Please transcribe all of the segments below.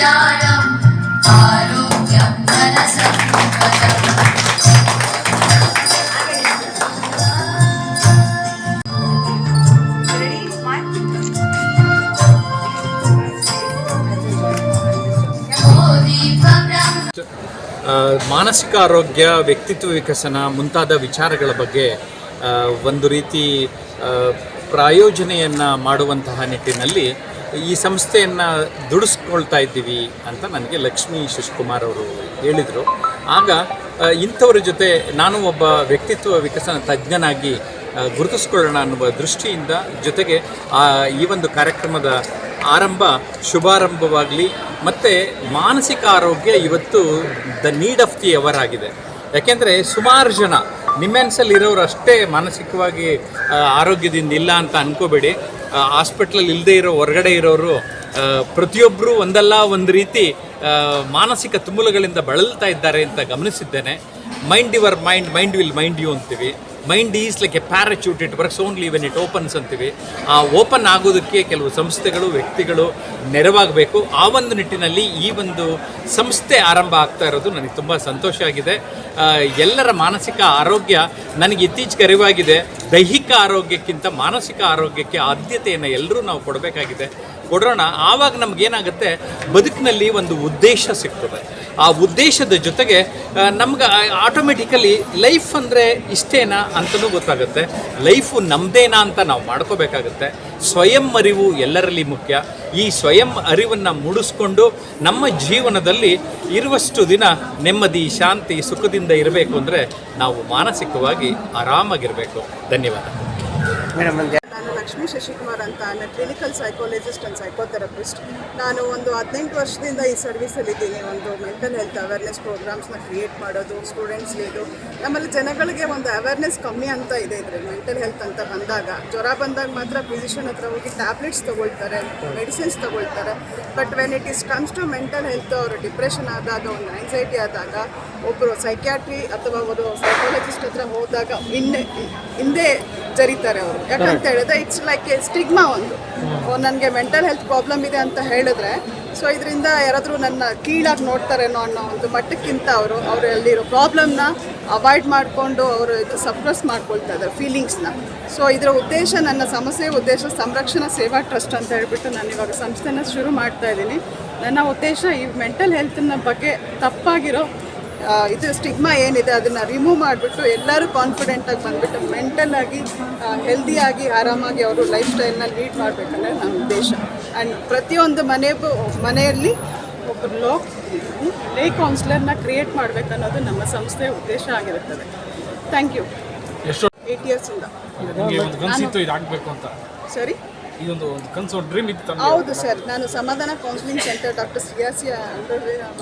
कल्याणम् आरोग्यं धनसम्पदम्। ಮಾನಸಿಕ ಆರೋಗ್ಯ, ವ್ಯಕ್ತಿತ್ವ ವಿಕಸನ ಮುಂತಾದ ವಿಚಾರಗಳ ಬಗ್ಗೆ ಒಂದು ರೀತಿ ಪ್ರಾಯೋಜನೆಯನ್ನು ಮಾಡುವಂತಹ ನಿಟ್ಟಿನಲ್ಲಿ ಈ ಸಂಸ್ಥೆಯನ್ನು ದುಡಿಸ್ಕೊಳ್ತಾ ಇದ್ದೀವಿ ಅಂತ ನನಗೆ ಲಕ್ಷ್ಮೀ ಶಶಿಕುಮಾರ್ ಅವರು ಹೇಳಿದರು. ಆಗ ಇಂಥವ್ರ ಜೊತೆ ನಾನು ಒಬ್ಬ ವ್ಯಕ್ತಿತ್ವ ವಿಕಸನ ತಜ್ಞನಾಗಿ ಗುರುತಿಸ್ಕೊಳ್ಳೋಣ ಅನ್ನುವ ದೃಷ್ಟಿಯಿಂದ ಜೊತೆಗೆ ಈ ಒಂದು ಕಾರ್ಯಕ್ರಮದ ಶುಭಾರಂಭವಾಗಲಿ. ಮತ್ತು ಮಾನಸಿಕ ಆರೋಗ್ಯ ಇವತ್ತು the need of the hour ಆಗಿದೆ. ಯಾಕೆಂದರೆ ಸುಮಾರು ಜನ ನಿಮ್ಮೆನ್ಸಲ್ಲಿರೋರು ಅಷ್ಟೇ ಮಾನಸಿಕವಾಗಿ ಆರೋಗ್ಯದಿಂದ ಇಲ್ಲ ಅಂತ ಅಂದ್ಕೋಬೇಡಿ. ಹಾಸ್ಪಿಟ್ಲಲ್ಲಿ ಇಲ್ಲದೆ ಇರೋ ಹೊರಗಡೆ ಇರೋರು ಪ್ರತಿಯೊಬ್ಬರು ಒಂದಲ್ಲ ಒಂದು ರೀತಿ ಮಾನಸಿಕ ತುಮುಲಗಳಿಂದ ಬಳಲ್ತಾ ಇದ್ದಾರೆ ಅಂತ ಗಮನಿಸಿದ್ದೇನೆ. Mind your mind, mind will mind you ಅಂತೀವಿ. Mind is like a parachute, it works only when it opens ಅಂತೀವಿ. ಆ ಓಪನ್ ಆಗೋದಕ್ಕೆ ಕೆಲವು ಸಂಸ್ಥೆಗಳು, ವ್ಯಕ್ತಿಗಳು ನೆರವಾಗಬೇಕು. ಆ ಒಂದು ನಿಟ್ಟಿನಲ್ಲಿ ಈ ಒಂದು ಸಂಸ್ಥೆ ಆರಂಭ ಆಗ್ತಾ ಇರೋದು ನನಗೆ ತುಂಬ ಸಂತೋಷ ಆಗಿದೆ. ಎಲ್ಲರ ಮಾನಸಿಕ ಆರೋಗ್ಯ ನನಗೆ ಇತ್ತೀಚೆಗೆ ಅರಿವಾಗಿದೆ. ದೈಹಿಕ ಆರೋಗ್ಯಕ್ಕಿಂತ ಮಾನಸಿಕ ಆರೋಗ್ಯಕ್ಕೆ ಆದ್ಯತೆಯನ್ನು ಎಲ್ಲರೂ ನಾವು ಕೊಡೋಣ. ಆವಾಗ ನಮಗೇನಾಗುತ್ತೆ, ಬದುಕಿನಲ್ಲಿ ಒಂದು ಉದ್ದೇಶ ಸಿಗ್ತದೆ. ಆ ಉದ್ದೇಶದ ಜೊತೆಗೆ ನಮ್ಗೆ ಆಟೋಮೆಟಿಕಲಿ ಲೈಫ್ ಅಂದರೆ ಇಷ್ಟೇನಾ ಅಂತಲೂ ಗೊತ್ತಾಗುತ್ತೆ. ಲೈಫು ನಮ್ಮದೇನಾ ಅಂತ ನಾವು ಮಾಡ್ಕೋಬೇಕಾಗುತ್ತೆ. ಸ್ವಯಂ ಅರಿವು ಎಲ್ಲರಲ್ಲಿ ಮುಖ್ಯ. ಈ ಸ್ವಯಂ ಅರಿವನ್ನು ಮೂಡಿಸ್ಕೊಂಡು ನಮ್ಮ ಜೀವನದಲ್ಲಿ ಇರುವಷ್ಟು ದಿನ ನೆಮ್ಮದಿ, ಶಾಂತಿ, ಸುಖದಿಂದ ಇರಬೇಕು ಅಂದರೆ ನಾವು ಮಾನಸಿಕವಾಗಿ ಆರಾಮಾಗಿರಬೇಕು. ಧನ್ಯವಾದ. ನಾನು ಲಕ್ಷ್ಮೀ ಶಶಿಕುಮಾರ್ ಅಂತ. ನಾನು ಕ್ಲಿನಿಕಲ್ ಸೈಕಾಲಜಿಸ್ಟ್ ಆ್ಯಂಡ್ ಸೈಕೋಥೆರಪಿಸ್ಟ್. ನಾನು ಒಂದು 18 ವರ್ಷದಿಂದ ಈ ಸರ್ವಿಸಲ್ಲಿದ್ದೀನಿ. ಒಂದು ಮೆಂಟಲ್ ಹೆಲ್ತ್ ಅವೇರ್ನೆಸ್ ಪ್ರೋಗ್ರಾಮ್ಸ್ನ ಕ್ರಿಯೇಟ್ ಮಾಡೋದು, ಸ್ಟೂಡೆಂಟ್ಸ್ಗೆ ಇದು. ನಮ್ಮಲ್ಲಿ ಜನಗಳಿಗೆ ಒಂದು ಅವೇರ್ನೆಸ್ ಕಮ್ಮಿ ಅಂತ ಇದೆ. ಇದರಲ್ಲಿ ಮೆಂಟಲ್ ಹೆಲ್ತ್ ಅಂತ ಬಂದಾಗ, ಜ್ವರ ಬಂದಾಗ ಮಾತ್ರ ಫಿಸಿಷಿಯನ್ ಹತ್ರ ಹೋಗಿ ಟ್ಯಾಬ್ಲೆಟ್ಸ್ ತೊಗೊಳ್ತಾರೆ, ಮೆಡಿಸಿನ್ಸ್ ತೊಗೊಳ್ತಾರೆ. But when it is comes to mental health, ಅವರು ಡಿಪ್ರೆಷನ್ ಆದಾಗ, ಒಂದು ಆ್ಯಂಗ್ಸೈಟಿ ಆದಾಗ, ಒಬ್ಬರು ಸೈಕ್ಯಾಟ್ರಿ ಅಥವಾ ಒಂದು ಸೈಕಾಲಜಿಸ್ಟ್ ಹತ್ರ ಹೋದಾಗ ಹಿಂದೆ ಜರಿತಾರೆ ಅವರು. ಯಾಕಂತ ಹೇಳಿದ್ರೆ ಇಟ್ಸ್ ಲೈಕ್ ಎ ಸ್ಟಿಗ್ಮಾ. ನನಗೆ ಮೆಂಟಲ್ ಹೆಲ್ತ್ ಪ್ರಾಬ್ಲಮ್ ಇದೆ ಅಂತ ಹೇಳಿದ್ರೆ, ಸೊ ಇದರಿಂದ ಯಾರಾದರೂ ನನ್ನ ಕೀಳಾಗಿ ನೋಡ್ತಾರೇನೋ ಅನ್ನೋ ಒಂದು ಮಟ್ಟಕ್ಕಿಂತ ಅವರು ಅಲ್ಲಿರೋ ಪ್ರಾಬ್ಲಮ್ನ ಅವಾಯ್ಡ್ ಮಾಡಿಕೊಂಡು ಅವರು ಸಪ್ರೆಸ್ ಮಾಡ್ಕೊಳ್ತಾ ಇದ್ದಾರೆ ಫೀಲಿಂಗ್ಸ್ನ. ಸೊ ಇದರ ಉದ್ದೇಶ, ನನ್ನ ಸಮಸ್ಯೆ ಉದ್ದೇಶ ಸಂರಕ್ಷಣಾ ಸೇವಾ ಟ್ರಸ್ಟ್ ಅಂತ ಹೇಳ್ಬಿಟ್ಟು ನಾನು ಇವಾಗ ಸಂಸ್ಥೆನ ಶುರು ಮಾಡ್ತಾ ಇದ್ದೀನಿ. ನನ್ನ ಉದ್ದೇಶ ಈ ಮೆಂಟಲ್ ಹೆಲ್ತ್ನ ಬಗ್ಗೆ ತಪ್ಪಾಗಿರೋ ಇದು ಸ್ಟಿಗ್ಮಾ ಏನಿದೆ ಅದನ್ನು ರಿಮೂವ್ ಮಾಡಿಬಿಟ್ಟು ಎಲ್ಲರೂ ಕಾನ್ಫಿಡೆಂಟಾಗಿ ಬಂದುಬಿಟ್ಟು ಮೆಂಟಲಾಗಿ ಹೆಲ್ದಿಯಾಗಿ ಆರಾಮಾಗಿ ಅವರು ಲೈಫ್ ಸ್ಟೈಲ್ನ ಲೀಡ್ ಮಾಡಬೇಕಂದ್ರೆ ನನ್ನ ಉದ್ದೇಶ. ಆ್ಯಂಡ್ ಪ್ರತಿಯೊಂದು ಮನೆಯಲ್ಲಿ ಒಬ್ಬರು ಲೇ ಕೌನ್ಸಿಲರ್ನ ಕ್ರಿಯೇಟ್ ಮಾಡಬೇಕನ್ನೋದು ನಮ್ಮ ಸಂಸ್ಥೆಯ ಉದ್ದೇಶ ಆಗಿರುತ್ತದೆ. Thank you. 8 ಇಯರ್ಸಿಂದ ಸರಿ ಹೌದು ಸರ್. ನಾನು ಸಮಾಧಾನ ಕೌನ್ಸಿಲಿಂಗ್ ಸೆಂಟರ್ ಡಾಕ್ಟರ್ ಸಿಯಾಸಿ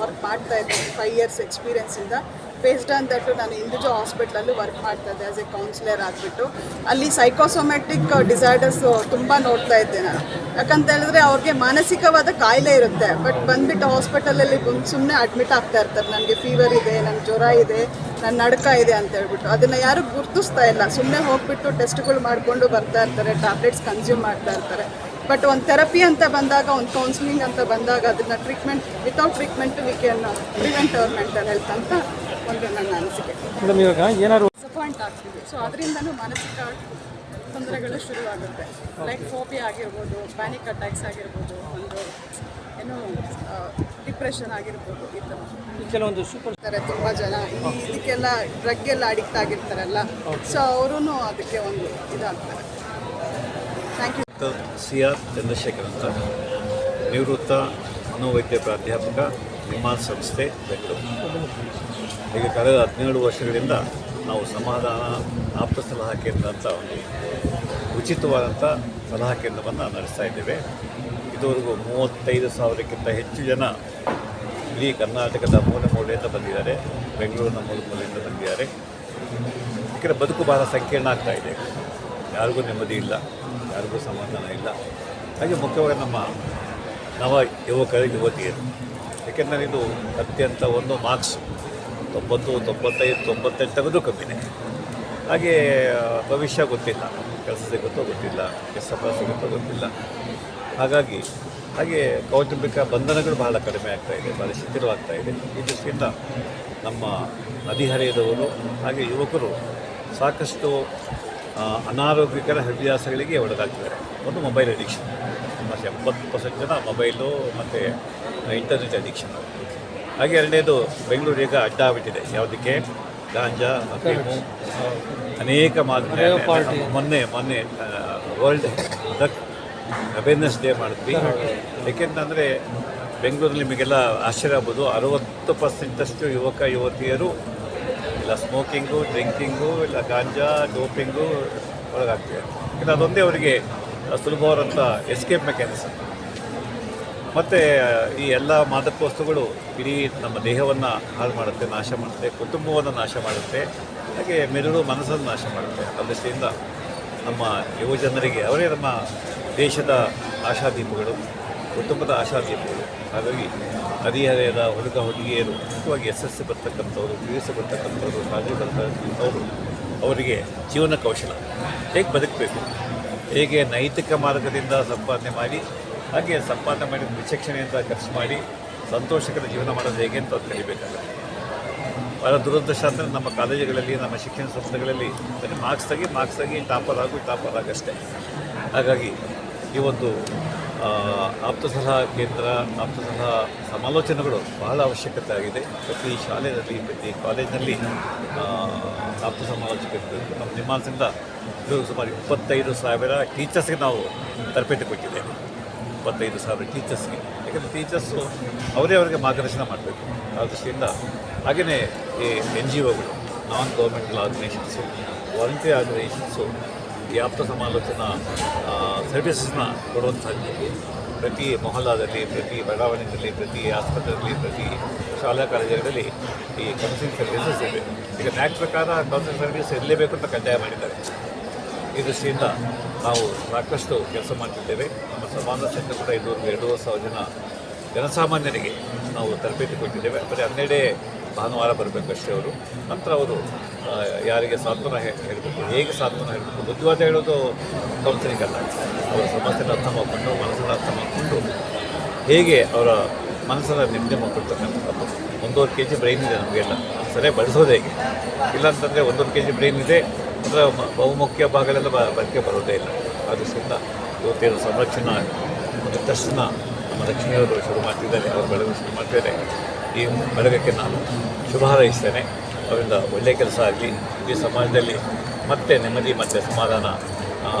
ವರ್ಕ್ ಮಾಡ್ತಾ ಇದ್ದೀನಿ. 5 ಇಯರ್ಸ್ ಎಕ್ಸ್ಪೀರಿಯನ್ಸಿಂದ. ಬೇಸ್ಡ್ ಆನ್ ದಟ್ ನಾನು ಇಂಡಿಜೋ ಹಾಸ್ಪಿಟ್ಲಲ್ಲೂ ವರ್ಕ್ ಮಾಡ್ತಾ ಇದ್ದೆ ಆ್ಯಸ್ ಎ ಕೌನ್ಸಿಲರ್ ಆಗಿಬಿಟ್ಟು. ಅಲ್ಲಿ ಸೈಕೋಸೊಮ್ಯಾಟಿಕ್ ಡಿಸಾರ್ಡರ್ಸು ತುಂಬ ನೋಡ್ತಾ ಇದ್ದೆ ನಾನು. ಯಾಕಂತ ಹೇಳಿದ್ರೆ ಅವ್ರಿಗೆ ಮಾನಸಿಕವಾದ ಕಾಯಿಲೆ ಇರುತ್ತೆ, ಬಟ್ ಬಂದುಬಿಟ್ಟು ಹಾಸ್ಪಿಟಲಲ್ಲಿ ಸುಮ್ಮನೆ ಅಡ್ಮಿಟ್ ಆಗ್ತಾ ಇರ್ತಾರೆ. ನನಗೆ ಫೀವರ್ ಇದೆ, ನನಗೆ ಜ್ವರ ಇದೆ, ನನ್ನ ನಡ್ಕ ಇದೆ ಅಂತ ಹೇಳ್ಬಿಟ್ಟು. ಅದನ್ನು ಯಾರು ಗುರುತಿಸ್ತಾ ಇಲ್ಲ. ಸುಮ್ಮನೆ ಹೋಗ್ಬಿಟ್ಟು ಟೆಸ್ಟ್ಗಳು ಮಾಡಿಕೊಂಡು ಬರ್ತಾ ಇರ್ತಾರೆ, ಟ್ಯಾಬ್ಲೆಟ್ಸ್ ಕನ್ಸ್ಯೂಮ್ ಮಾಡ್ತಾ ಇರ್ತಾರೆ. ಬಟ್ ಒಂದು ಥೆರಪಿ ಅಂತ ಬಂದಾಗ, ಒಂದು ಕೌನ್ಸಿಲಿಂಗ್ ಅಂತ ಬಂದಾಗ, ಅದನ್ನು without treatment we can prevent our mental health ಅಂತ ಒಂದು ನನ್ನ ಅನಿಸಿಕೆ. ಡಿಸಪಾಯಿಂಟ್ ಆಗ್ತಿದೆ. ಸೊ ಅದರಿಂದನೂ ಮಾನಸಿಕ ತೊಂದರೆಗಳು ಶುರುವಾಗುತ್ತೆ. ಲೈಕ್ ಫೋಬಿಯಾ ಆಗಿರ್ಬೋದು, ಪ್ಯಾನಿಕ್ ಅಟ್ಯಾಕ್ಸ್ ಆಗಿರ್ಬೋದು, ಒಂದು ಏನು ಡಿಪ್ರೆಷನ್ ಆಗಿರ್ಬೋದು. ಈ ಥರ ಕೆಲವೊಂದು ತುಂಬ ಜನ ಇದಕ್ಕೆಲ್ಲ ಡ್ರಗ್ಗೆಲ್ಲ ಅಡಿಕ್ಟ್ ಆಗಿರ್ತಾರಲ್ಲ, ಸೊ ಅವರೂ ಅದಕ್ಕೆ ಒಂದು ಇದಾಗ್ತಾರೆ. Thank you. CR ಚಂದ್ರಶೇಖರ್ ಅಂತ, ನಿವೃತ್ತ ಮನೋವೈದ್ಯ ಪ್ರಾಧ್ಯಾಪಕ, ನಿಮ್ಮ ಸಂಸ್ಥೆ ಬೆಂಗಳೂರು. ಈಗ ಕಳೆದ 17 ವರ್ಷಗಳಿಂದ ನಾವು ಸಮಾಧಾನ ಆಪ್ತ ಸಲಹಾ ಕೇಂದ್ರ ಅಂತ ಒಂದು ಉಚಿತವಾದಂಥ ಸಲಹಾ ಕೇಂದ್ರವನ್ನು ನಡೆಸ್ತಾ ಇದ್ದೇವೆ. ಇದುವರೆಗೂ 35,000ಕ್ಕಿಂತ ಹೆಚ್ಚು ಜನ ಇಡೀ ಕರ್ನಾಟಕದ ಮೂಲೆ ಮೂಲೆಯಿಂದ ಬಂದಿದ್ದಾರೆ, ಬೆಂಗಳೂರಿನ ಮೂಲೆಯಿಂದ ಬಂದಿದ್ದಾರೆ. ಯಾಕೆಂದರೆ ಬದುಕು ಬಹಳ ಸಂಕೀರ್ಣ ಆಗ್ತಾ ಇದೆ. ಯಾರಿಗೂ ನೆಮ್ಮದಿ ಇಲ್ಲ, ಯಾರಿಗೂ ಸಮಾಧಾನ ಇಲ್ಲ. ಹಾಗೆ ಮುಖ್ಯವಾಗಿ ನಮ್ಮ ನವ ಯುವಕರು, ಯುವತಿಯರು. ಏಕೆಂದರೆ ಇದು ಅತ್ಯಂತ ಒಂದು ಮಾರ್ಕ್ಸ್ 90, 95, 98 ತೆಗೆದು ಕಮ್ಮಿನೇ. ಹಾಗೆ ಭವಿಷ್ಯ ಗೊತ್ತಿಲ್ಲ, ಕೆಲಸ ಸಿಗುತ್ತೋ ಗೊತ್ತಿಲ್ಲ, ಎಷ್ಟು ಸಂಬಳ ಸಿಗುತ್ತೋ ಗೊತ್ತಿಲ್ಲ. ಹಾಗಾಗಿ ಹಾಗೆ ಕೌಟುಂಬಿಕ ಬಂಧನಗಳು ಬಹಳ ಕಡಿಮೆ ಆಗ್ತಾ ಇದೆ, ಬಹಳ ಶಿಥಿಲವಾಗ್ತಾ ಇದೆ. ಈ ದೃಷ್ಟಿಯಿಂದ ನಮ್ಮ ಹದಿಹರೆಯದವರು ಹಾಗೆ ಯುವಕರು ಸಾಕಷ್ಟು ಅನಾರೋಗ್ಯಕರ ಹವ್ಯಾಸಗಳಿಗೆ ಒಳಗಾಗ್ತಿದ್ದಾರೆ. ಒಂದು ಮೊಬೈಲ್ ಅಡಿಕ್ಷನ್, ನಮ್ಮ 70% ಜನ ಮೊಬೈಲು ಮತ್ತು ಇಂಟರ್ನೆಟ್ ಅಡಿಕ್ಷನ್. ಹಾಗೆ ಎರಡನೇದು ಬೆಂಗಳೂರು ಈಗ ಅಡ್ಡ ಆಗಿಬಿಟ್ಟಿದೆ ಯಾವುದಕ್ಕೆ, ಗಾಂಜಾ, ಅಫೀಮು, ಅನೇಕ ಮೊನ್ನೆ ವರ್ಲ್ಡ್ ಡ್ರಗ್ ಅವೇರ್ನೆಸ್ ಡೇ ಮಾಡಿದ್ವಿ. ಏಕೆಂತಂದರೆ ಬೆಂಗಳೂರಲ್ಲಿ ನಿಮಗೆಲ್ಲ ಆಶ್ಚರ್ಯ ಆಗ್ಬೋದು, 60% ಯುವಕ ಯುವತಿಯರು ಇಲ್ಲ ಸ್ಮೋಕಿಂಗು, ಡ್ರಿಂಕಿಂಗು, ಇಲ್ಲ ಗಾಂಜಾ, ಡೋಪಿಂಗು ಒಳಗಾಗ್ತಿದೆ. ಯಾಕಂದರೆ ಅದೊಂದೇ ಅವರಿಗೆ ಸುಲಭವಾದಂಥ ಎಸ್ಕೇಪ್ ಮೆಕ್ಯಾನಿಸಮ್. ಮತ್ತು ಈ ಎಲ್ಲ ಮಾದಕ ವಸ್ತುಗಳು ಇಡೀ ನಮ್ಮ ದೇಹವನ್ನು ಹಾಳು ಮಾಡುತ್ತೆ, ನಾಶ ಮಾಡುತ್ತೆ, ಕುಟುಂಬವನ್ನು ನಾಶ ಮಾಡುತ್ತೆ, ಹಾಗೆ ಮೆದುಳು ಮನಸ್ಸನ್ನು ನಾಶ ಮಾಡುತ್ತೆ. ಆ ದೃಷ್ಟಿಯಿಂದ ನಮ್ಮ ಯುವಜನರಿಗೆ ಅವರೇ ನಮ್ಮ ದೇಶದ ಆಶಾದೀಪಗಳು, ಕುಟುಂಬದ ಆಶಾದೀಪಗಳು. ಹಾಗಾಗಿ ಹದಿಹರೆಯದ ಹುಡುಗಿಯರು, ಮುಖ್ಯವಾಗಿ SSC ಬರ್ತಕ್ಕಂಥವ್ರು, PUC ಬರ್ತಕ್ಕಂಥವ್ರು, ಕಾಲೇಜು ಬರ್ತಕ್ಕಂಥವ್ರು, ಅವರಿಗೆ ಜೀವನ ಕೌಶಲ ಹೇಗೆ ಬದುಕಬೇಕು, ಹೇಗೆ ನೈತಿಕ ಮಾರ್ಗದಿಂದ ಸಂಪಾದನೆ ಮಾಡಿ, ಹಾಗೆ ಸಂಪಾದನೆ ಮಾಡಿ ವಿಚಕ್ಷಣೆಯಿಂದ ಖರ್ಚು ಮಾಡಿ ಸಂತೋಷಕರ ಜೀವನ ಮಾಡೋದು ಹೇಗೆ ಅಂತ ಅದು ಕಲಿಬೇಕಾಗುತ್ತೆ. ಭಾಳ ದುರದೃಷ್ಟ ಅಂದರೆ ನಮ್ಮ ಕಾಲೇಜುಗಳಲ್ಲಿ, ನಮ್ಮ ಶಿಕ್ಷಣ ಸಂಸ್ಥೆಗಳಲ್ಲಿ ಮಾರ್ಕ್ಸ್ ತೆಗಿ ಟಾಪರ್ ಆಗಷ್ಟೇ. ಹಾಗಾಗಿ ಈ ಒಂದು ಆಪ್ತ ಸಲಹಾ ಕೇಂದ್ರ, ಆಪ್ತ ಸಲಹಾ ಸಮಾಲೋಚನೆಗಳು ಬಹಳ ಅವಶ್ಯಕತೆ ಆಗಿದೆ. ಪ್ರತಿ ಶಾಲೆಯಲ್ಲಿ, ಪ್ರತಿ ಕಾಲೇಜಿನಲ್ಲಿ ಆಪ್ತ ಸಮಾಲೋಚಕರು ನಮ್ಮ ನಿಮ್ಮಾನ್ಸಿಂದ ಸುಮಾರು 25,000 ಟೀಚರ್ಸ್ಗೆ ನಾವು ತರಬೇತಿ ಕೊಟ್ಟಿದ್ದೇವೆ. 25,000 ಟೀಚರ್ಸ್ಗೆ. ಯಾಕಂದರೆ ಟೀಚರ್ಸು ಅವರಿಗೆ ಮಾರ್ಗದರ್ಶನ ಮಾಡಬೇಕು. ಆ ದೃಷ್ಟಿಯಿಂದ ಹಾಗೆಯೇ ಈ NGOಗಳು, non governmental organisations, volunteer organisations ಈ ಆಪ್ತ ಸಮಾಲೋಚನಾ ಸರ್ವಿಸಸ್ನ ಕೊಡುವಂಥದ್ದು. ಪ್ರತಿ ಮೊಹಲ್ಲಾದಲ್ಲಿ, ಪ್ರತಿ ಬಡಾವಣೆಯಲ್ಲಿ, ಪ್ರತಿ ಆಸ್ಪತ್ರೆಯಲ್ಲಿ, ಪ್ರತಿ ಶಾಲಾ ಕಾಲೇಜುಗಳಲ್ಲಿ ಈ ಕೌನ್ಸಿಲಿಂಗ್ ಸರ್ವಿಸಸ್ ಇರಬೇಕು. ಈಗ ನ್ಯಾಕ್ ಪ್ರಕಾರ ಕೌನ್ಸಿಲಿಂಗ್ ಸರ್ವಿಸ್ ಇರಲೇಬೇಕು ಅಂತ ಕಡ್ಡಾಯ ಮಾಡಿದ್ದಾರೆ. ಈ ದೃಷ್ಟಿಯಿಂದ ನಾವು ಸಾಕಷ್ಟು ಕೆಲಸ ಮಾಡ್ತಿದ್ದೇವೆ. ನಮ್ಮ ಸಮಾನ ಸಂಘ ಕೂಡ 2,500 ಜನ ಜನಸಾಮಾನ್ಯರಿಗೆ ನಾವು ತರಬೇತಿ ಕೊಟ್ಟಿದ್ದೇವೆ. ಬರೀ 12 ಭಾನುವಾರ ಬರಬೇಕಷ್ಟೇ ಅವರು. ನಂತರ ಅವರು ಯಾರಿಗೆ ಸಾಂತ್ವನ ಹೇಳಬೇಕು, ಹೇಗೆ ಸಾಂತ್ವನ ಹೇಳಬೇಕು, ಬುದ್ಧಿವಾದ ಹೇಳೋದು ಕೌನ್ಸಿಲಿಂಗ್ ಅಲ್ಲ. ಅವರ ಸಮಸ್ಯೆನ ಅರ್ಥ ಮಾಡಿಕೊಂಡು, ಮನಸ್ಸನ್ನು ಅರ್ಥ ಮಾಡಿಕೊಂಡು, ಹೇಗೆ ಅವರ ಮನಸ್ಸನ್ನು ನೆಮ್ಮದಿ ಮಾಡ್ಕೊಳ್ತಕ್ಕಂಥದ್ದು. 1.5 kg ಬ್ರೈನ್ ಇದೆ ನಮಗೆಲ್ಲ, ಸರಿಯಾಗಿ ಬಳಸೋದು ಹೇಗೆ ಇಲ್ಲಾಂತಂದರೆ 1.5 kg ಬ್ರೈನ್ ಇದೆ ಅಂದರೆ ಬಹುಮುಖ್ಯ ಭಾಗಗಳೆಲ್ಲ ಬಳಕೆ ಬರೋದೇ ಇಲ್ಲ. ಆ ದೃಷ್ಟಿಯಿಂದ ಇವತ್ತೇನು ಸಂರಕ್ಷಣಾ ಒಂದು ಟ್ರಸ್ಟ್ನ ನಮ್ಮ ಲಕ್ಷ್ಮಿಯವರು ಶುರು ಮಾಡ್ತಿದ್ದಾರೆ, ಅವರು ಬೆಳಗ್ಗೆ ಶುರು ಮಾಡ್ತಿದ್ದಾರೆ. ಈ ಬೆಳಗಕ್ಕೆ ನಾನು ಶುಭ ಹಾರೈಸ್ತೇನೆ. ಅವರಿಂದ ಒಳ್ಳೆಯ ಕೆಲಸ ಆಗಲಿ, ಈ ಸಮಾಜದಲ್ಲಿ ಮತ್ತೆ ನೆಮ್ಮದಿ ಮತ್ತು ಸಮಾಧಾನ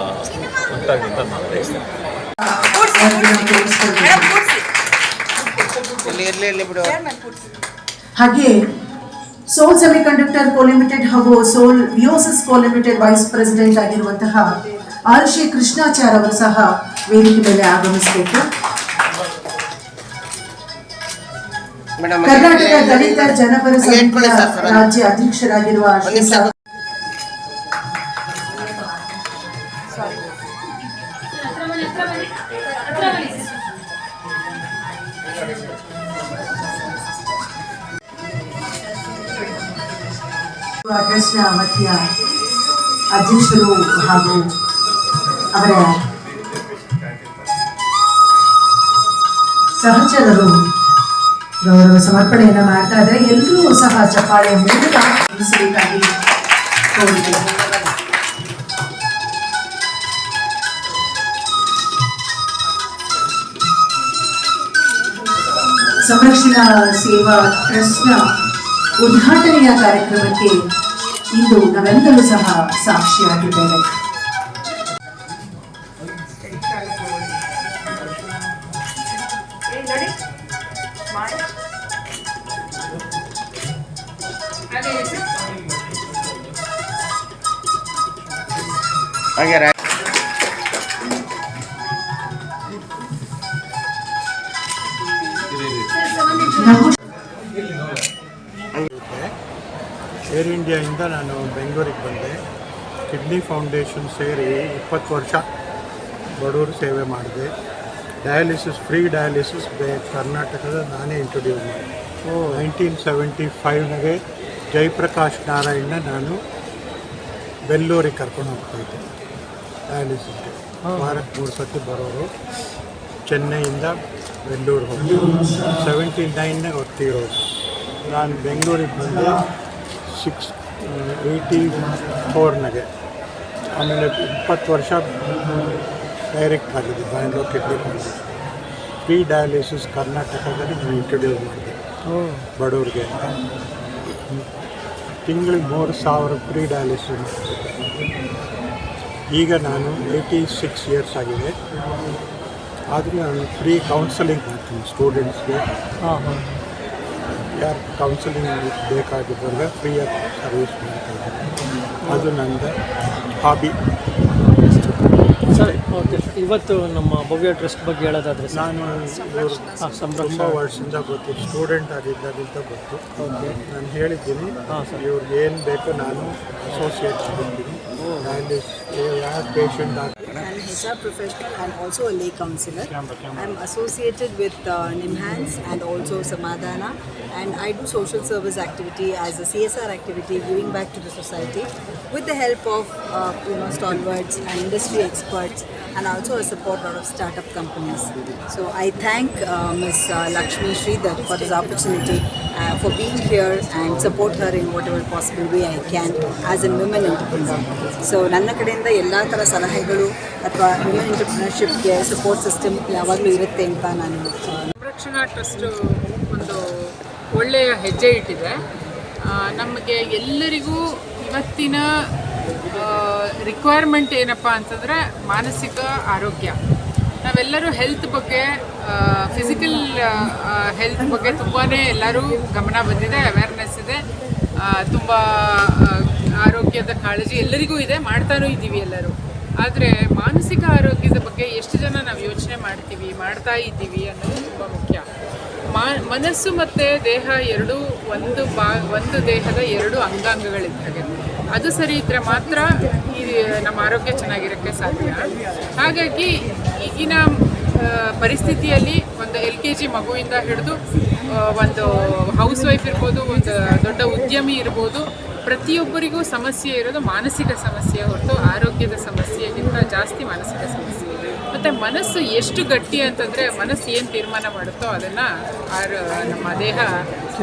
ಉಂಟಾಗಲಿ ಅಂತ ನಾನು ಬಯಸ್ತೇನೆ. ಹಾಗೆ ಸೋಲ್ ಸೆಮಿಕಂಡಕ್ಟರ್ ಕೋ ಲಿಮಿಟೆಡ್ ಹಾಗೂ ಸೋಲ್ ವಿಯೋಸಿಸ್ ಕೋ ಲಿಮಿಟೆಡ್ ವೈಸ್ ಪ್ರೆಸಿಡೆಂಟ್ ಆಗಿರುವಂತಹ RC ಕೃಷ್ಣಾಚಾರ್ ಅವರು ಸಹ ವೇದಿಕೆ ಮೇಲೆ ಆಗಮಿಸಬೇಕು. ಕರ್ನಾಟಕ ದಲಿತ ಜನಪರ ಸಂಘದ ರಾಜ್ಯ ಅಧ್ಯಕ್ಷರಾಗಿರುವ ಟ್ರಸ್ಟ್ನ ಮಧ್ಯ ಅಧ್ಯಕ್ಷರು ಹಾಗೂ ಅವರ ಸಹಚರರು ಗೌರವ ಸಮರ್ಪಣೆಯನ್ನು ಮಾಡ್ತಾ ಇದ್ದಾರೆ. ಎಲ್ಲರೂ ಸಹ ಚಪ್ಪಾಳೆಯ ಮೂಲಕ ತಿಳಿಸಬೇಕಾಗಿ ಕೋರಿದ್ದೇವೆ. ಸಂರಕ್ಷಣಾ ಸೇವಾ ಟ್ರಸ್ಟ್ನ ಉದ್ಘಾಟನೆಯ ಕಾರ್ಯಕ್ರಮಕ್ಕೆ ಇಂದು ನಾವೆಲ್ಲರೂ ಸಹ ಸಾಕ್ಷಿಯಾಗಿದ್ದೇವೆ. ಏರ್ ಇಂಡಿಯಾಯಿಂದ ನಾನು ಬೆಂಗಳೂರಿಗೆ ಬಂದೆ. ಕಿಡ್ನಿ ಫೌಂಡೇಶನ್ ಸೇರಿ 20 ವರ್ಷ ಬಡವರು ಸೇವೆ ಮಾಡಿದೆ. ಡಯಾಲಿಸಿಸ್, ಫ್ರೀ ಡಯಾಲಿಸಿಸ್ ಕರ್ನಾಟಕದ ನಾನೇ ಇಂಟ್ರೊಡ್ಯೂಸ್ ಮಾಡಿದೆ. 1975 ಜಯಪ್ರಕಾಶ್ ನಾರಾಯಣ ನಾನು ಬೆಲ್ಲೂರಿಗೆ ಕರ್ಕೊಂಡು ಹೋಗ್ತಾಯಿದ್ದೆ ಡಯಾಲಿಸಿಸ್ಗೆ. ವಾರಕ್ಕೆ 3 ಸತಿ ಬರೋರು. ಚೆನ್ನೈಯಿಂದ ಬೆಂಗಳೂರು ಹೋಗಿ 79ನೇ ಹೋಗ್ತಿರೋದು. ನಾನು ಬೆಂಗಳೂರಿಗೆ ಬಂದೆ 84 ಆಮೇಲೆ 20 ವರ್ಷ ಡೈರೆಕ್ಟ್ ಆಗಿದೆ Bangalore kidney foundation. Free dialysis ಕರ್ನಾಟಕದಲ್ಲಿ ನಾನು ಇಂಟ್ರೊಡ್ಯೂಸ್ ಮಾಡಿದೆ ಬಡವ್ರಿಗೆ ಅಂತ. ತಿಂಗಳಿಗೆ 3,000 ಫ್ರೀ ಡಯಾಲಿಸಿಸ್ ಮಾಡ್ತಿದ್ದೆ. ಈಗ ನಾನು 86 ಇಯರ್ಸ್ ಆಗಿದೆ. ಆದರೆ ನಾನು ಫ್ರೀ ಕೌನ್ಸಲಿಂಗ್ ಮಾಡ್ತೀನಿ ಸ್ಟೂಡೆಂಟ್ಸ್ಗೆ. ಯಾರು ಕೌನ್ಸಲಿಂಗ್ ಬೇಕಾಗಿದ್ದಾಗ ಫ್ರೀಯಾಗಿ ಸರ್ವಿಸ್ ಮಾಡ್ತಾಯಿದ್ದೀನಿ. ಅದು ನನ್ನ ಹಾಬಿ. Sir, okay. ಇವತ್ತು ನಮ್ಮ ಭವ್ಯ ಟ್ರಸ್ಟ್ ಬಗ್ಗೆ ಹೇಳೋದಾದರೆ ನಾನು ತುಂಬ ವರ್ಷದಿಂದ ಗೊತ್ತು, ಸ್ಟೂಡೆಂಟ್ ಆಗಿದ್ದಾಗಿಂತ ಗೊತ್ತು. ನಾನು ಹೇಳಿದ್ದೀನಿ ಇವ್ರಿಗೆ ಏನು ಬೇಕೋ ನಾನು ಅಸೋಸಿಯೇಟ್ ಆಗಿದ್ದೀನಿ. ಯಾವ patient I'm a HR professional and also a lay counselor. I'm associated with NIMHANS and also Samadhana, and I do social service activity as a CSR activity, giving back to the society with the help of stalwarts and industry experts, and also a support lot of startup companies. So I thank Ms. Lakshmi Sridhar for this opportunity, for being here and support her in whatever possible way I can as a women entrepreneur. So ನನ್ನ ಕಡೆಯಿಂದ ಎಲ್ಲ ಥರ ಸಲಹೆಗಳು ಅಥವಾ women ಎಂಟರ್ಪ್ರಿನರ್ಶಿಪ್ಗೆ support system ಯಾವಾಗಲೂ ಇರುತ್ತೆ ಅಂತ ನಾನು. ಸಂರಕ್ಷಣಾ ಟ್ರಸ್ಟ್ ಒಂದು ಒಳ್ಳೆಯ ಹೆಜ್ಜೆ ಇಟ್ಟಿದೆ. ನಮಗೆ ಎಲ್ಲರಿಗೂ ಇವತ್ತಿನ ರಿಕ್ವೈರ್ಮೆಂಟ್ ಏನಪ್ಪ ಅಂತಂದರೆ ಮಾನಸಿಕ ಆರೋಗ್ಯ. ನಾವೆಲ್ಲರೂ ಹೆಲ್ತ್ ಬಗ್ಗೆ, ಫಿಸಿಕಲ್ ಹೆಲ್ತ್ ಬಗ್ಗೆ ತುಂಬಾ ಎಲ್ಲರೂ ಗಮನ ಬಂದಿದೆ, ಅವೇರ್ನೆಸ್ ಇದೆ, ತುಂಬ ಆರೋಗ್ಯದ ಕಾಳಜಿ ಎಲ್ಲರಿಗೂ ಇದೆ, ಮಾಡ್ತಾನೂ ಇದ್ದೀವಿ ಎಲ್ಲರೂ. ಆದರೆ ಮಾನಸಿಕ ಆರೋಗ್ಯದ ಬಗ್ಗೆ ಎಷ್ಟು ಜನ ನಾವು ಯೋಚನೆ ಮಾಡ್ತಾ ಇದ್ದೀವಿ ಅನ್ನೋದು ತುಂಬ ಮುಖ್ಯ. ಮನಸ್ಸು ಮತ್ತು ದೇಹ ಎರಡೂ ಒಂದು ದೇಹದ ಎರಡು ಅಂಗಾಂಗಗಳಿದ್ದಾಗೆ. ಅದು ಸರಿ ಇದ್ದರೆ ಮಾತ್ರ ಈ ನಮ್ಮ ಆರೋಗ್ಯ ಚೆನ್ನಾಗಿರೋಕ್ಕೆ ಸಾಧ್ಯ. ಹಾಗಾಗಿ ಈಗಿನ ಪರಿಸ್ಥಿತಿಯಲ್ಲಿ ಒಂದು LKG ಮಗುವಿಂದ ಹಿಡಿದು ಒಂದು ಹೌಸ್ ವೈಫ್ ಇರ್ಬೋದು, ಒಂದು ದೊಡ್ಡ ಉದ್ಯಮಿ ಇರ್ಬೋದು, ಪ್ರತಿಯೊಬ್ಬರಿಗೂ ಸಮಸ್ಯೆ ಇರೋದು ಮಾನಸಿಕ ಸಮಸ್ಯೆ ಹೊರತು ಆರೋಗ್ಯದ ಸಮಸ್ಯೆಗಿಂತ ಜಾಸ್ತಿ ಮಾನಸಿಕ ಸಮಸ್ಯೆ. ಮತ್ತು ಮನಸ್ಸು ಎಷ್ಟು ಗಟ್ಟಿ ಅಂತಂದರೆ ಮನಸ್ಸು ಏನು ತೀರ್ಮಾನ ಮಾಡುತ್ತೋ ಅದನ್ನು ನಮ್ಮ ದೇಹ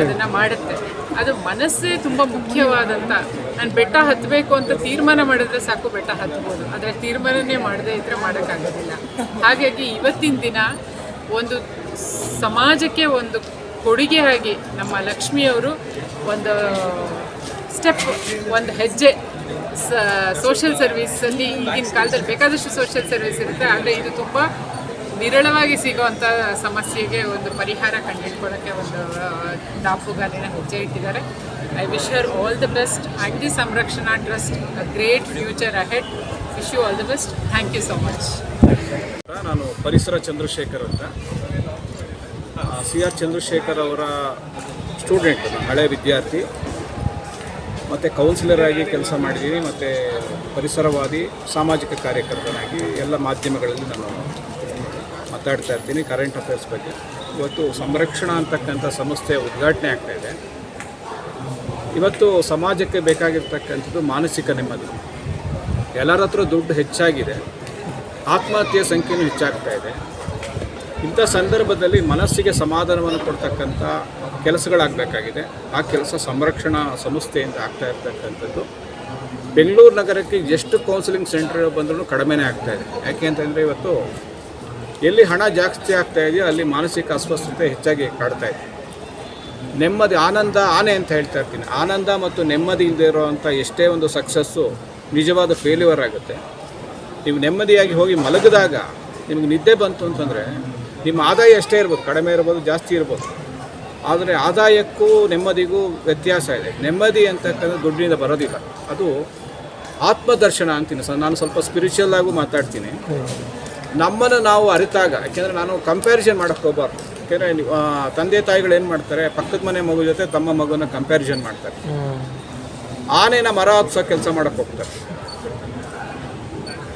ಅದನ್ನು ಮಾಡುತ್ತೆ. ಅದು ಮನಸ್ಸೇ ತುಂಬ ಮುಖ್ಯವಾದಂಥ. ನಾನು ಬೆಟ್ಟ ಹತ್ತಬೇಕು ಅಂತ ತೀರ್ಮಾನ ಮಾಡಿದ್ರೆ ಸಾಕು, ಬೆಟ್ಟ ಹತ್ಬೋದು. ಆದರೆ ತೀರ್ಮಾನನೇ ಮಾಡದೇ ಇದ್ದರೆ ಮಾಡೋಕ್ಕಾಗೋದಿಲ್ಲ. ಹಾಗಾಗಿ ಇವತ್ತಿನ ದಿನ ಒಂದು ಸಮಾಜಕ್ಕೆ ಒಂದು ಕೊಡುಗೆಯಾಗಿ ನಮ್ಮ ಲಕ್ಷ್ಮಿಯವರು ಒಂದು ಸ್ಟೆಪ್, ಒಂದು ಹೆಜ್ಜೆ ಸೋಷಿಯಲ್ ಸರ್ವೀಸಲ್ಲಿ. ಈಗಿನ ಕಾಲದಲ್ಲಿ ಬೇಕಾದಷ್ಟು ಸೋಷಿಯಲ್ ಸರ್ವೀಸ್ ಇರುತ್ತೆ, ಆದರೆ ಇದು ತುಂಬ ವಿರಳವಾಗಿ ಸಿಗೋವಂಥ ಸಮಸ್ಯೆಗೆ ಒಂದು ಪರಿಹಾರ ಕಂಡುಹಿಡ್ಕೊಳ್ಳೋಕ್ಕೆ ಒಂದು ದಾಪುಗಾಲಿನ ಹೆಜ್ಜೆ ಇಟ್ಟಿದ್ದಾರೆ. I wish her all the best and the Samrakshana trust a great future ahead. Wish you all the best. Thank you so much. ನಾನು ಪರಿಸರ ಚಂದ್ರಶೇಖರ್ ಅಂತ, CR ಚಂದ್ರಶೇಖರ್ ಅವರ ಸ್ಟೂಡೆಂಟ್, ಹಳೆ ವಿದ್ಯಾರ್ಥಿ, ಮತ್ತು ಕೌನ್ಸಿಲರ್ ಆಗಿ ಕೆಲಸ ಮಾಡಿದ್ದೀನಿ, ಮತ್ತು ಪರಿಸರವಾದಿ ಸಾಮಾಜಿಕ ಕಾರ್ಯಕರ್ತನಾಗಿ ಎಲ್ಲ ಮಾಧ್ಯಮಗಳಲ್ಲಿ ನಾನು ಮಾತಾಡ್ತಾ ಇರ್ತೀನಿ ಕರೆಂಟ್ ಅಫೇರ್ಸ್ ಬಗ್ಗೆ. ಇವತ್ತು ಸಂರಕ್ಷಣಾ ಅಂತಕ್ಕಂಥ ಸಂಸ್ಥೆ ಉದ್ಘಾಟನೆ ಆಗ್ತಾಯಿದೆ. ಇವತ್ತು ಸಮಾಜಕ್ಕೆ ಬೇಕಾಗಿರ್ತಕ್ಕಂಥದ್ದು ಮಾನಸಿಕ ನೆಮ್ಮದಿ. ಎಲ್ಲರ ಹತ್ರ ದುಡ್ಡು ಹೆಚ್ಚಾಗಿದೆ, ಆತ್ಮಹತ್ಯೆ ಸಂಖ್ಯೆಯೂ ಹೆಚ್ಚಾಗ್ತಾ ಇದೆ. ಇಂಥ ಸಂದರ್ಭದಲ್ಲಿ ಮನಸ್ಸಿಗೆ ಸಮಾಧಾನವನ್ನು ಕೊಡ್ತಕ್ಕಂಥ ಕೆಲಸಗಳಾಗಬೇಕಾಗಿದೆ. ಆ ಕೆಲಸ ಸಂರಕ್ಷಣಾ ಸಂಸ್ಥೆಯಿಂದ ಆಗ್ತಾ ಇರ್ತಕ್ಕಂಥದ್ದು. ಬೆಂಗಳೂರು ನಗರಕ್ಕೆ ಎಷ್ಟು ಕೌನ್ಸಿಲಿಂಗ್ ಸೆಂಟರ್ ಬಂದರೂ ಕಡಿಮೆನೇ ಆಗ್ತಾಯಿದೆ. ಯಾಕೆ ಅಂತಂದರೆ ಇವತ್ತು ಎಲ್ಲಿ ಹಣ ಜಾಸ್ತಿ ಆಗ್ತಾ ಇದೆಯೋ ಅಲ್ಲಿ ಮಾನಸಿಕ ಅಸ್ವಸ್ಥತೆ ಹೆಚ್ಚಾಗಿ ಕಾಡ್ತಾ ಇದೆ. ನೆಮ್ಮದಿ, ಆನೆ ಅಂತ ಹೇಳ್ತಾ ಇರ್ತೀನಿ. ಆನಂದ ಮತ್ತು ನೆಮ್ಮದಿ ಇಲ್ಲದೆ ಇರೋವಂಥ ಎಷ್ಟೇ ಒಂದು ಸಕ್ಸಸ್ಸು ನಿಜವಾದ ಫೇಲ್ಯೂರ್ ಆಗುತ್ತೆ. ನೀವು ನೆಮ್ಮದಿಯಾಗಿ ಹೋಗಿ ಮಲಗಿದಾಗ ನಿಮಗೆ ನಿದ್ದೆ ಬಂತು ಅಂತಂದರೆ ನಿಮ್ಮ ಆದಾಯ ಎಷ್ಟೇ ಇರ್ಬೋದು, ಕಡಿಮೆ ಇರ್ಬೋದು, ಜಾಸ್ತಿ ಇರ್ಬೋದು, ಆದರೆ ಆದಾಯಕ್ಕೂ ನೆಮ್ಮದಿಗೂ ವ್ಯತ್ಯಾಸ ಇದೆ. ನೆಮ್ಮದಿ ಅಂತಕ್ಕಂಥ ದುಡ್ಡಿನಿಂದ ಬರೋದಿಲ್ಲ, ಅದು ಆತ್ಮದರ್ಶನ ಅಂತೀನಿ. ನಾನು ಸ್ವಲ್ಪ ಸ್ಪಿರಿಚುವಲ್ ಆಗೂ ಮಾತಾಡ್ತೀನಿ. ನಮ್ಮನ್ನು ನಾವು ಅರಿತಾಗ, ಯಾಕೆಂದರೆ ನಾನು ಕಂಪ್ಯಾರಿಸನ್ ಮಾಡೋಕ್ಕೆ ಹೋಗಬಾರ್ದು. ಯಾಕೆಂದರೆ ತಂದೆ ತಾಯಿಗಳು ಏನು ಮಾಡ್ತಾರೆ, ಪಕ್ಕದ ಮನೆ ಮಗು ಜೊತೆ ತಮ್ಮ ಮಗುನ ಕಂಪ್ಯಾರಿಸನ್ ಮಾಡ್ತಾರೆ. ಆನೆನ ಮರ ಹತ್ಸೋ ಕೆಲಸ ಮಾಡೋಕ್ಕೆ ಹೋಗ್ತಾರೆ.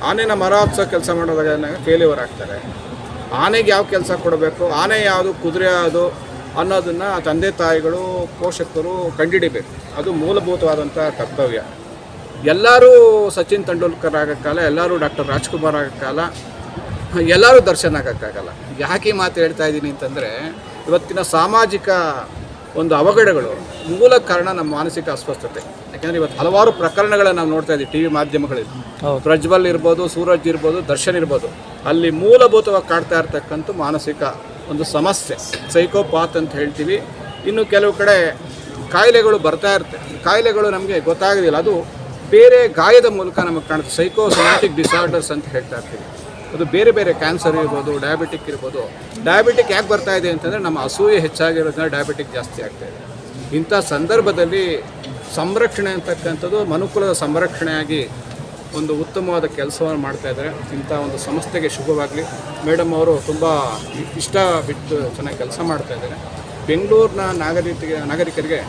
ಆನೆನ ಮರ ಹತ್ಸೋ ಕೆಲಸ ಮಾಡೋದಾಗ ಫೇಲ್ಯೂರ್ ಆಗ್ತಾರೆ. ಆನೆಗೆ ಯಾವ ಕೆಲಸ ಕೊಡಬೇಕು, ಆನೆ ಯಾವುದು, ಕುದುರೆ ಯಾವುದು ಅನ್ನೋದನ್ನು ತಂದೆ ತಾಯಿಗಳು, ಪೋಷಕರು ಕಂಡುಹಿಡಿಬೇಕು. ಅದು ಮೂಲಭೂತವಾದಂಥ ಕರ್ತವ್ಯ. ಎಲ್ಲರೂ ಸಚಿನ್ ತೆಂಡೂಲ್ಕರ್ ಆಗೋಕ್ಕಾಗಲ್ಲ, ಎಲ್ಲರೂ ಡಾಕ್ಟರ್ ರಾಜ್ಕುಮಾರ್ ಆಗೋಕ್ಕಾಗಲ್ಲ, ಎಲ್ಲರೂ ದರ್ಶನ ಆಗೋಕ್ಕಾಗಲ್ಲ. ಯಾಕೆ ಈ ಮಾತು ಹೇಳ್ತಾ ಇದ್ದೀನಿ ಅಂತಂದರೆ, ಇವತ್ತಿನ ಸಾಮಾಜಿಕ ಒಂದು ಅವಘಡಗಳು ಮೂಲ ಕಾರಣ ನಮ್ಮ ಮಾನಸಿಕ ಅಸ್ವಸ್ಥತೆ. ಯಾಕೆಂದರೆ ಇವತ್ತು ಹಲವಾರು ಪ್ರಕರಣಗಳನ್ನು ನಾವು ನೋಡ್ತಾ ಇದ್ದೀವಿ ಟಿ ವಿ ಮಾಧ್ಯಮಗಳಲ್ಲಿ. ಪ್ರಜ್ವಲ್ ಇರ್ಬೋದು, ಸೂರಜ್ ಇರ್ಬೋದು, ದರ್ಶನ್ ಇರ್ಬೋದು, ಅಲ್ಲಿ ಮೂಲಭೂತವಾಗಿ ಕಾಡ್ತಾ ಇರ್ತಕ್ಕಂಥ ಮಾನಸಿಕ ಒಂದು ಸಮಸ್ಯೆ, ಸೈಕೋಪಾತ್ ಅಂತ ಹೇಳ್ತೀವಿ. ಇನ್ನು ಕೆಲವು ಕಡೆ ಕಾಯಿಲೆಗಳು ಬರ್ತಾ ಇರುತ್ತೆ. ಕಾಯಿಲೆಗಳು ನಮಗೆ ಗೊತ್ತಾಗೋದಿಲ್ಲ, ಅದು ಬೇರೆ ಗಾಯದ ಮೂಲಕ ನಮಗೆ ಕಾಣುತ್ತೆ. ಸೈಕೋಸೊಮ್ಯಾಟಿಕ್ ಡಿಸಾರ್ಡರ್ಸ್ ಅಂತ ಹೇಳ್ತಾ ಇರ್ತೀವಿ. ಅದು ಬೇರೆ ಬೇರೆ ಕ್ಯಾನ್ಸರ್ ಇರ್ಬೋದು, ಡಯಾಬಿಟಿಕ್ ಇರ್ಬೋದು. ಡಯಾಬಿಟಿಕ್ ಯಾಕೆ ಬರ್ತಾ ಇದೆ ಅಂತಂದರೆ ನಮ್ಮ ಅಸೂಯೆ ಹೆಚ್ಚಾಗಿರೋದ್ರಿಂದ ಡಯಾಬಿಟಿಕ್ ಜಾಸ್ತಿ ಆಗ್ತಾಯಿದೆ. ಇಂಥ ಸಂದರ್ಭದಲ್ಲಿ ಸಂರಕ್ಷಣೆ ಅಂತಕ್ಕಂಥದ್ದು ಮನುಕುಲದ ಸಂರಕ್ಷಣೆಯಾಗಿ ಒಂದು ಉತ್ತಮವಾದ ಕೆಲಸವನ್ನು ಮಾಡ್ತಾಯಿದ್ದಾರೆ. ಇಂಥ ಒಂದು ಸಂಸ್ಥೆಗೆ ಶುಭವಾಗಲಿ. ಮೇಡಮ್ ಅವರು ತುಂಬ ಇಷ್ಟ ಬಿಟ್ಟು ಚೆನ್ನಾಗಿ ಕೆಲಸ ಮಾಡ್ತಾಯಿದ್ದಾರೆ. ಬೆಂಗಳೂರಿನ ನಾಗರಿಕರಿಗೆ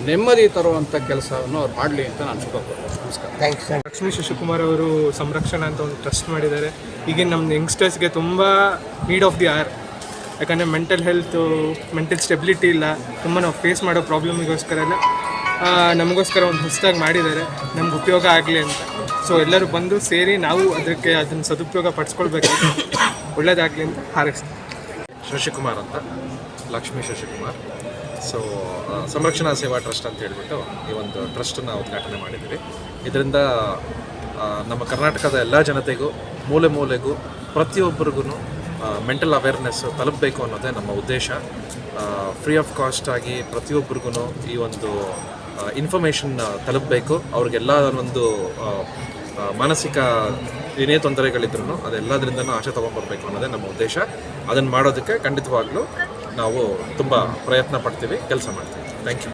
ನೆಮ್ಮದಿ ತರುವಂಥ ಕೆಲಸವನ್ನು ಅವ್ರು ಮಾಡಲಿ ಅಂತ ನಾನು ಶುಭ ಕೋರ್ತೇನೆ. ನಮಸ್ಕಾರ. ಲಕ್ಷ್ಮೀ ಶಶಿಕುಮಾರ್ ಅವರು ಸಂರಕ್ಷಣಾ ಅಂತ ಒಂದು ಟ್ರಸ್ಟ್ ಮಾಡಿದ್ದಾರೆ. ಈಗಿನ ನಮ್ಮ ಯಂಗ್ಸ್ಟರ್ಸ್ಗೆ ತುಂಬ ನೀಡ್ ಆಫ್ ದಿ ಆರ್. ಯಾಕಂದರೆ ಮೆಂಟಲ್ ಸ್ಟೆಬಿಲಿಟಿ ಇಲ್ಲ, ತುಂಬ ನಾವು ಫೇಸ್ ಮಾಡೋ ಪ್ರಾಬ್ಲಮಿಗೋಸ್ಕರ ಎಲ್ಲ ನಮಗೋಸ್ಕರ ಒಂದು ಹೊಸದಾಗಿ ಮಾಡಿದ್ದಾರೆ, ನಮ್ಗೆ ಉಪಯೋಗ ಆಗಲಿ ಅಂತ. ಸೊ ಎಲ್ಲರೂ ಬಂದು ಸೇರಿ ನಾವು ಅದನ್ನು ಸದುಪಯೋಗ ಪಡಿಸ್ಕೊಳ್ಬೇಕು, ಒಳ್ಳೆಯದಾಗಲಿ ಅಂತ ಹಾರೈಸ್ತೀವಿ. ಶಶಿಕುಮಾರ್ ಅಂತ, ಲಕ್ಷ್ಮೀ ಶಶಿಕುಮಾರ್. ಸೊ ಸಂರಕ್ಷಣಾ ಸೇವಾ ಟ್ರಸ್ಟ್ ಅಂತ ಹೇಳ್ಬಿಟ್ಟು ಈ ಒಂದು ಟ್ರಸ್ಟನ್ನು ಉದ್ಘಾಟನೆ ಮಾಡಿದ್ದೀವಿ. ಇದರಿಂದ ನಮ್ಮ ಕರ್ನಾಟಕದ ಎಲ್ಲ ಜನತೆಗೂ ಮೂಲೆ ಮೂಲೆಗೂ ಪ್ರತಿಯೊಬ್ಬರಿಗೂ ಮೆಂಟಲ್ ಅವೇರ್ನೆಸ್ ತಲುಪಬೇಕು ಅನ್ನೋದೇ ನಮ್ಮ ಉದ್ದೇಶ. ಫ್ರೀ ಆಫ್ ಕಾಸ್ಟ್ ಆಗಿ ಪ್ರತಿಯೊಬ್ಬರಿಗೂ ಈ ಒಂದು ಇನ್ಫಾರ್ಮೇಷನ್ ತಲುಪಬೇಕು. ಅವ್ರಿಗೆಲ್ಲ ಒಂದು ಮಾನಸಿಕ ಏನೇ ತೊಂದರೆಗಳಿದ್ರೂ ಅದೆಲ್ಲದರಿಂದನೂ ಆಶೆ ತೊಗೊಂಡ್ಬರ್ಬೇಕು ಅನ್ನೋದೇ ನಮ್ಮ ಉದ್ದೇಶ. ಅದನ್ನು ಮಾಡೋದಕ್ಕೆ ಖಂಡಿತವಾಗ್ಲೂ ನಾವು ತುಂಬ ಪ್ರಯತ್ನ ಪಡ್ತೀವಿ, ಕೆಲಸ ಮಾಡ್ತೀವಿ. Thank you.